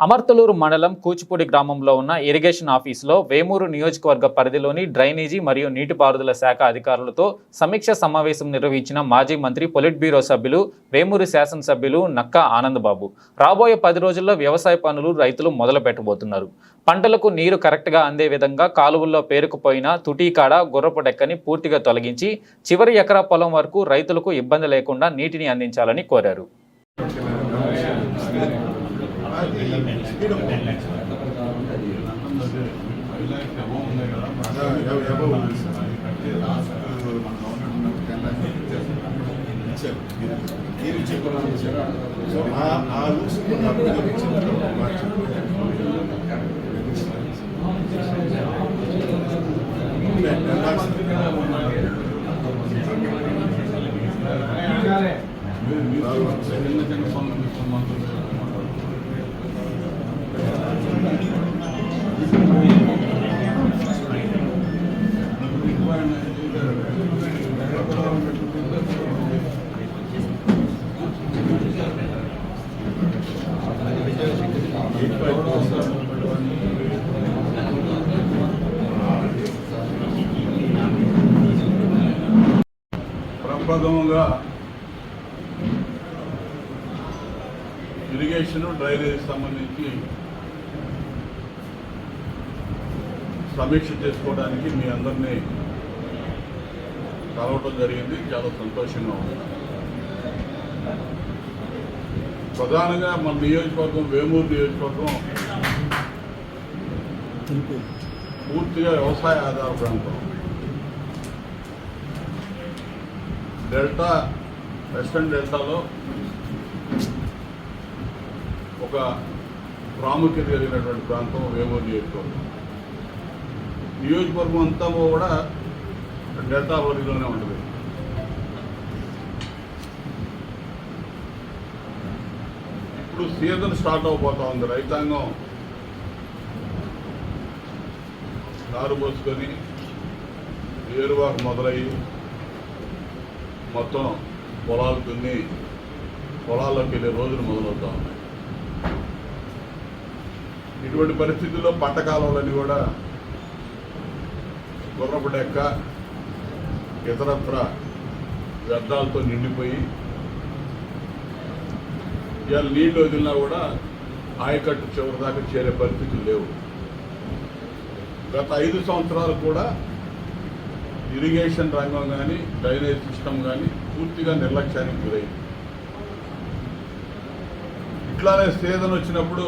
అమర్తలూరు మండలం కూచిపూడి గ్రామంలో ఉన్న ఇరిగేషన్ ఆఫీసులో వేమూరు నియోజకవర్గ పరిధిలోని డ్రైనేజీ మరియు నీటిపారుదల శాఖ అధికారులతో సమీక్ష సమావేశం నిర్వహించిన మాజీ మంత్రి పొలిట్ బ్యూరో సభ్యులు వేమూరు శాసనసభ్యులు నక్కా ఆనందబాబు. రాబోయే 10 రోజుల్లో వ్యవసాయ పనులు రైతులు మొదలు పెట్టబోతున్నారు. పంటలకు నీరు కరెక్ట్గా అందే విధంగా కాలువల్లో పేరుకుపోయిన తుటీకాడ గుర్రపు డెక్కని పూర్తిగా తొలగించి చివరి ఎకరా పొలం వరకు రైతులకు ఇబ్బంది లేకుండా నీటిని అందించాలని కోరారు. ప్రప్రథమంగా ఇరిగేషన్ డ్రైనేజ్ సంబంధించి సమీక్ష చేసుకోవడానికి మీ అందరినీ కలవటం జరిగింది. చాలా సంతోషంగా ఉంది. ప్రధానంగా మన నియోజకవర్గం వేమూరు నియోజకవర్గం పూర్తిగా వ్యవసాయ ఆధార ప్రాంతం. డెల్టా వెస్టర్న్ డెల్టాలో ఒక ప్రాముఖ్యత కలిగినటువంటి ప్రాంతం వేమూరు నియోజకవర్గం. నియోజకవర్గం అంతా కూడా డెల్టా పరిధిలోనే ఉంటుంది. ఇప్పుడు సీజన్ స్టార్ట్ అవబోతా ఉంది. రైతాంగం నారు పోసుకొని ఏరువాకు మొదలయ్యి మొత్తం పొలాలు దున్ని పొలాల్లోకి వెళ్ళే రోజులు మొదలవుతా ఉన్నాయి. ఇటువంటి పరిస్థితుల్లో పంట కాలువలన్నీ కూడా గుర్రపు డెక్క ఇతరత్ర వ్యర్థాలతో నిండిపోయి ఇవాళ నీళ్లు వదిలినా కూడా ఆయకట్టు చివరి దాకా చేరే పరిస్థితులు లేవు. గత 5 సంవత్సరాలు కూడా ఇరిగేషన్ రంగం కానీ డ్రైనేజ్ సిస్టమ్ కానీ పూర్తిగా నిర్లక్ష్యానికి గురైంది. ఇట్లానే సీజన్ వచ్చినప్పుడు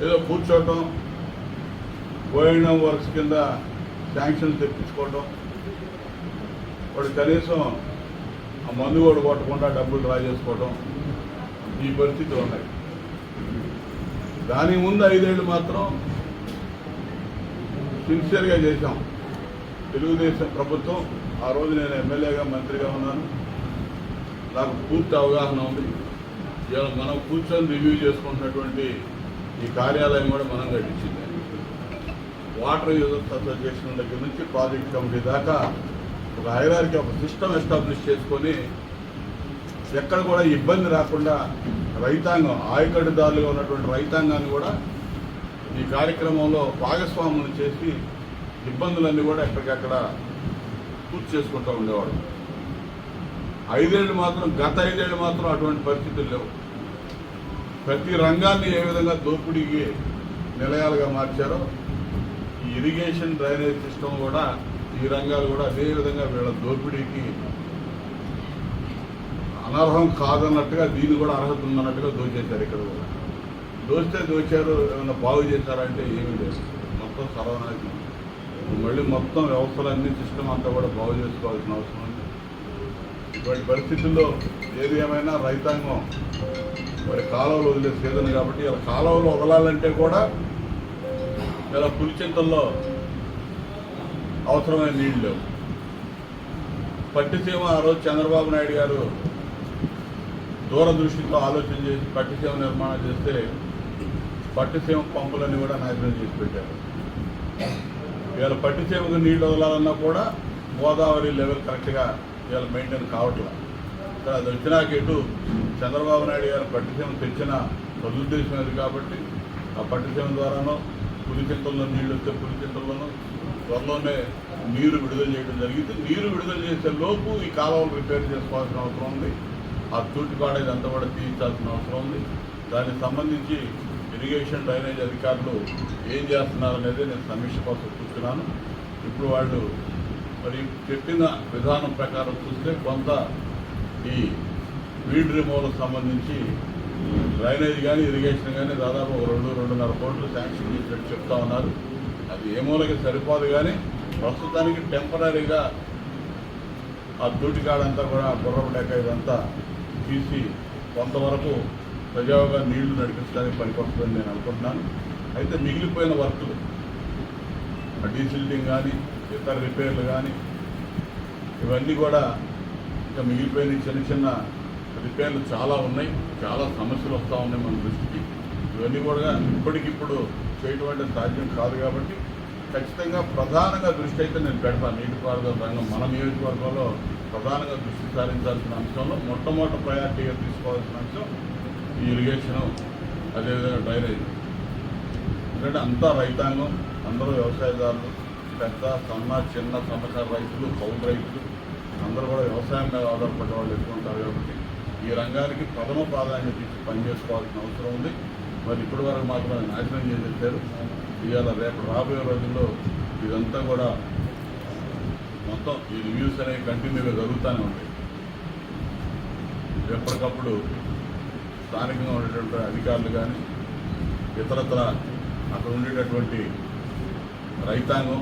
ఏదో కూర్చోవటం, ఓఎన్ఎం వర్క్స్ కింద శాంక్షన్ తెప్పించుకోవటం, వాడు కనీసం ఆ మందు కూడా కొట్టకుండా డబ్బులు డ్రా చేసుకోవటం, ఈ పరిస్థితులు ఉన్నాయి. దాని ముందు 5 ఏళ్ళు మాత్రం సిన్సియర్గా చేశాం. తెలుగుదేశం ప్రభుత్వం, ఆ రోజు నేను ఎమ్మెల్యేగా మంత్రిగా ఉన్నాను, నాకు పూర్తి అవగాహన ఉంది. ఇవాళ మనం కూర్చొని రివ్యూ చేసుకుంటున్నటువంటి ఈ కార్యాలయం కూడా మనం కట్టించింది. వాటర్ యూజర్స్ అసోసియేషన్ దగ్గర నుంచి ప్రాజెక్ట్ కమిటీ దాకా ఒక హైరార్కీ, ఒక సిస్టమ్ ఎస్టాబ్లిష్ చేసుకొని ఎక్కడ కూడా ఇబ్బంది రాకుండా రైతాంగం, ఆయకట్టుదారులుగా ఉన్నటువంటి రైతాంగాన్ని కూడా ఈ కార్యక్రమంలో భాగస్వాములు చేసి ఇబ్బందులన్నీ కూడా ఎక్కడికక్కడ పూర్తి చేసుకుంటూ ఉండేవాడు. 5 ఏళ్ళు మాత్రం, గత 5 ఏళ్ళు మాత్రం అటువంటి పరిస్థితులు లేవు. ప్రతి రంగాన్ని ఏ విధంగా దోపిడీకి నిలయాలుగా మార్చారో ఈ ఇరిగేషన్ డ్రైనేజ్ సిస్టమ్ కూడా, ఈ రంగాలు కూడా అదే విధంగా వీళ్ళ దోపిడీకి అనర్హం కాదన్నట్టుగా దీన్ని కూడా అర్హత ఉందన్నట్టుగా దోచేశారు. ఇక్కడ కూడా దోచారు. ఏమైనా బాగు చేశారంటే ఏమీ లేదు. మొత్తం సర్వనాశనం. మళ్ళీ మొత్తం వ్యవస్థలన్నీ సిస్టమ్ అంతా కూడా బాగు చేసుకోవాల్సిన అవసరం ఉంది. ఇటువంటి పరిస్థితుల్లో ఏది ఏమైనా రైతాంగం మరి కాలువలు వదిలే సీజన్ కాబట్టి ఇలా కాలువలు వదలాలంటే కూడా ఇలా పులిచింతల్లో అవసరమైన నీళ్ళు లేవు. పట్టిసీమ ఆ రోజు చంద్రబాబు నాయుడు గారు దూరదృష్టితో ఆలోచన చేసి పట్టిసీమ నిర్మాణం చేస్తే పట్టిసీమ పంపులన్నీ కూడా నాశనం చేసి పెట్టారు. ఇవాళ పట్టిసీమకు నీళ్ళు వదలాలన్నా కూడా గోదావరి లెవెల్ కరెక్ట్గా ఇవాళ మెయింటైన్ కావట్లేదు. అది వచ్చినాక ఇటు చంద్రబాబు నాయుడు గారు పట్టిసీమ తెచ్చిన సదుద్దేశం అది కాబట్టి ఆ పట్టిసీమ ద్వారానో పులిచింతల్లో నీళ్ళు వస్తే పులిచింతల్లోనూ త్వరలోనే నీరు విడుదల చేయడం జరిగింది. నీరు విడుదల చేసే లోపు ఈ కాలువలు రిపేర్ చేసుకోవాల్సిన అవసరం ఉంది. ఆ తూటికాడ ఇదంతా కూడా తీయించాల్సిన అవసరం ఉంది. దానికి సంబంధించి ఇరిగేషన్ డ్రైనేజ్ అధికారులు ఏం చేస్తున్నారు అనేది నేను సమీక్ష కోసం చూస్తున్నాను. ఇప్పుడు వాళ్ళు మరి చెప్పిన విధానం ప్రకారం చూస్తే కొంత ఈ వీడ్ రిమూవల్కి సంబంధించి డ్రైనేజ్ కానీ ఇరిగేషన్ కానీ దాదాపు 2-2.5 కోట్లు శాంక్షన్ చేసినట్టు చెప్తా ఉన్నారు. అది ఏ మూలకి సరిపోదు, కానీ ప్రస్తుతానికి టెంపరీగా ఆ తూటికాడంతా కూడా బుర్రపడేక ఇదంతా తీసి కొంతవరకు సజావుగా నీళ్లు నడిపించడానికి పనికొస్తుందని నేను అనుకుంటున్నాను. అయితే మిగిలిపోయిన వర్కులు డీసిల్టింగ్ కానీ ఇతర రిపేర్లు కానీ ఇవన్నీ కూడా ఇంకా మిగిలిపోయిన చిన్న చిన్న రిపేర్లు చాలా ఉన్నాయి. చాలా సమస్యలు వస్తూ ఉన్నాయి మన దృష్టికి. ఇవన్నీ కూడా ఇప్పటికిప్పుడు చేయడం అంటే సాధ్యం కాదు కాబట్టి ఖచ్చితంగా ప్రధానంగా దృష్టి అయితే నేను పెడతాను. నీటిపారుదల రంగం మన నియోజకవర్గంలో ప్రధానంగా దృష్టి సారించాల్సిన అంశంలో మొట్టమొదటి ప్రయారిటీగా తీసుకోవాల్సిన అంశం ఈ ఇరిగేషను, అదేవిధంగా డ్రైనేజ్. ఎందుకంటే అంతా రైతాంగం, అందరూ వ్యవసాయదారులు, పెద్ద సన్న చిన్న సన్నకారు రైతులు, కౌలు రైతులు అందరూ కూడా వ్యవసాయం మీద ఆధారపడే వాళ్ళు ఎక్కువ ఉంటారు కాబట్టి ఈ రంగానికి ప్రథమ ప్రాధాన్యత ఇచ్చి పనిచేసుకోవాల్సిన అవసరం ఉంది. మరి ఇప్పటి వరకు మాత్రం నాశనం చేసేసారు. ఇవాళ రేపు రాబోయే రోజుల్లో ఇదంతా కూడా మొత్తం ఈ రివ్యూస్ అనేవి కంటిన్యూగా జరుగుతూనే ఉంటాయి. ఎప్పటికప్పుడు స్థానికంగా ఉండేటువంటి అధికారులు కానీ ఇతరత్ర అక్కడ ఉండేటటువంటి రైతాంగం